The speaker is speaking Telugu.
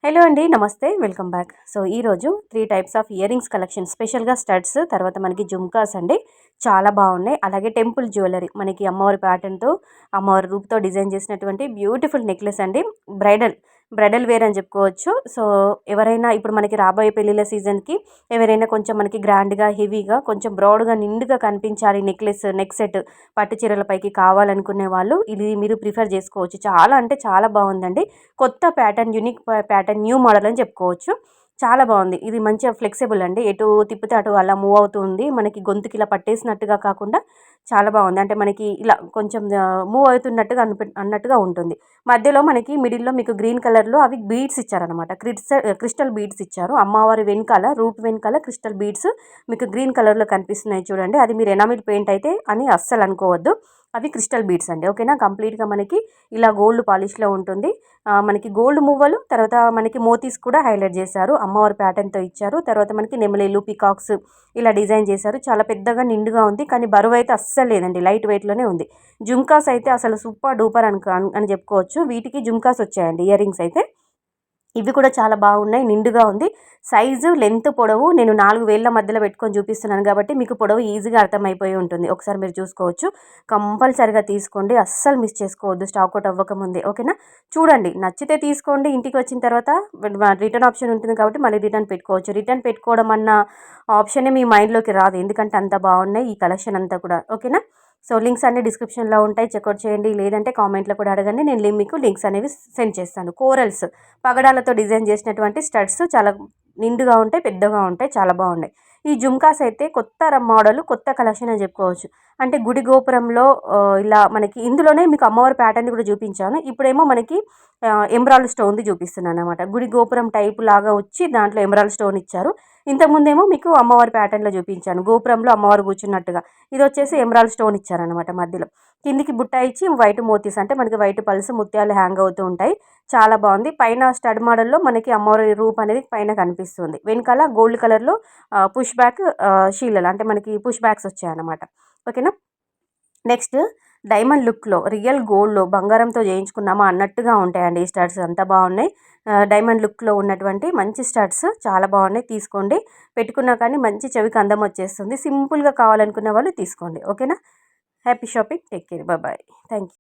హలో అండి, నమస్తే, వెల్కమ్ బ్యాక్. సో ఈరోజు 3 types of ear rings collection, స్పెషల్గా స్టడ్స్, తర్వాత మనకి జుమ్కాస్ అండి. చాలా బాగున్నాయి. అలాగే టెంపుల్ జ్యువెలరీ, మనకి అమ్మవారి ప్యాటర్న్తో, అమ్మవారి రూప్తో డిజైన్ చేసినటువంటి బ్యూటిఫుల్ నెక్లెస్ అండి. బ్రైడల్ బ్రైడల్ వేర్ అని చెప్పుకోవచ్చు. సో ఎవరైనా ఇప్పుడు మనకి రాబోయే పెళ్ళిళ్ళ సీజన్కి ఎవరైనా కొంచెం మనకి గ్రాండ్గా, హెవీగా, కొంచెం బ్రాడ్గా, నిండుగా కనిపించాలి నెక్లెస్, నెక్ సెట్ పట్టు చీరలపైకి కావాలనుకునే వాళ్ళు ఇది మీరు ప్రిఫర్ చేసుకోవచ్చు. చాలా అంటే చాలా బాగుందండి. కొత్త pattern, unique pattern, new model అని చెప్పుకోవచ్చు. చాలా బాగుంది. ఇది మంచిగా ఫ్లెక్సిబుల్ అండి. ఎటు తిప్పితే అటు అలా మూవ్ అవుతుంది. మనకి గొంతుకి ఇలా పట్టేసినట్టుగా కాకుండా చాలా బాగుంది. అంటే మనకి ఇలా కొంచెం మూవ్ అవుతున్నట్టుగా అన్నట్టుగా ఉంటుంది. మధ్యలో మనకి మిడిల్లో మీకు గ్రీన్ కలర్లో అవి బీడ్స్ ఇచ్చారనమాట. క్రిస్టల్ బీడ్స్ ఇచ్చారు. అమ్మవారి వెనకాల, రూప్ వెనకాల క్రిస్టల్ బీడ్స్ మీకు గ్రీన్ కలర్లో కనిపిస్తున్నాయి చూడండి. అది మీరు ఎనామిల్ పెయింట్ అయితే అని అస్సలు అనుకోవద్దు. అవి క్రిస్టల్ బీడ్స్ అండి. ఓకేనా. కంప్లీట్గా మనకి ఇలా గోల్డ్ పాలిష్లో ఉంటుంది. మనకి గోల్డ్ మువ్వలు, తర్వాత మనకి మోతీస్ కూడా హైలైట్ చేశారు. అమ్మవారి ప్యాటర్న్తో ఇచ్చారు. తర్వాత మనకి నెమలేలు, పికాక్స్ ఇలా డిజైన్ చేశారు. చాలా పెద్దగా నిండుగా ఉంది, కానీ బరువు అయితే అస్సలు లేదండి. లైట్ వెయిట్లోనే ఉంది. జుమ్కాస్ అయితే అసలు సూపర్ డూపర్ అని చెప్పుకోవచ్చు. వీటికి జుమ్కాస్ వచ్చాయండి, ఇయర్ రింగ్స్ అయితే. ఇవి కూడా చాలా బాగున్నాయి. నిండుగా ఉంది. సైజు, లెంత్, పొడవు నేను 4 వేళ్ల మధ్యలో పెట్టుకొని చూపిస్తున్నాను కాబట్టి మీకు పొడవు ఈజీగా అర్థమైపోయి ఉంటుంది. ఒకసారి మీరు చూసుకోవచ్చు. కంపల్సరిగా తీసుకోండి, అస్సలు మిస్ చేసుకోవద్దు స్టాక్ అవుట్ అవ్వకముందే. ఓకేనా. చూడండి, నచ్చితే తీసుకోండి. ఇంటికి వచ్చిన తర్వాత రిటర్న్ ఆప్షన్ ఉంటుంది కాబట్టి మళ్ళీ రిటర్న్ పెట్టుకోవచ్చు. రిటర్న్ పెట్టుకోవడం అన్న ఆప్షనే మీ మైండ్లోకి రాదు, ఎందుకంటే అంత బాగున్నాయి ఈ కలెక్షన్ అంతా కూడా. ఓకేనా. సో లింక్స్ అన్ని డిస్క్రిప్షన్లో ఉంటాయి, చెక్అవుట్ చేయండి. లేదంటే కామెంట్లో కూడా అడగండి, నేను మీకు లింక్స్ అనేవి సెండ్ చేస్తాను. కోరల్స్ పగడాలతో డిజైన్ చేసినటువంటి స్టడ్స్ చాలా నిండుగా ఉంటాయి, పెద్దగా ఉంటాయి, చాలా బాగున్నాయి. ఈ జుమ్కాస్ అయితే కొత్త మోడల్, కొత్త కలెక్షన్ అని చెప్పుకోవచ్చు. అంటే గుడి గోపురంలో ఇలా మనకి ఇందులోనే మీకు అమ్మవారి ప్యాటర్న్ కూడా చూపించాను. ఇప్పుడేమో మనకి ఎమరాల్డ్ స్టోన్ది చూపిస్తున్నాను అనమాట. గుడి గోపురం టైప్ లాగా వచ్చి దాంట్లో ఎమరాల్డ్ స్టోన్ ఇచ్చారు. ఇంతకుముందేమో మీకు అమ్మవారి ప్యాటర్న్లో చూపించాను, గోపురంలో అమ్మవారు కూర్చున్నట్టుగా. ఇది వచ్చేసి ఎమరాల్డ్ స్టోన్ ఇచ్చారనమాట మధ్యలో. కిందికి బుట్ట ఇచ్చి వైట్ మోతీస్, అంటే మనకి వైట్ పల్స్ ముత్యాలు హ్యాంగ్ అవుతూ ఉంటాయి. చాలా బాగుంది. పైన స్టడ్ మోడల్లో మనకి అమ్మవారి రూప్ అనేది పైన కనిపిస్తుంది. వెనకాల గోల్డ్ కలర్లో పుష్ బ్యాక్ షీలలు, అంటే మనకి పుష్ బ్యాక్స్ వచ్చాయన్నమాట. ఓకేనా. నెక్స్ట్ డైమండ్ లుక్లో, రియల్ గోల్డ్లో బంగారంతో చేయించుకున్నామా అన్నట్టుగా ఉంటాయండి ఈ స్టడ్స్. అంతా బాగున్నాయి. డైమండ్ లుక్లో ఉన్నటువంటి మంచి స్టడ్స్ చాలా బాగున్నాయి. తీసుకోండి. పెట్టుకున్నా కానీ మంచి చెవికి అందం వచ్చేస్తుంది. సింపుల్గా కావాలనుకున్న వాళ్ళు తీసుకోండి. ఓకేనా. Happy shopping. Take care. Bye. Thank you.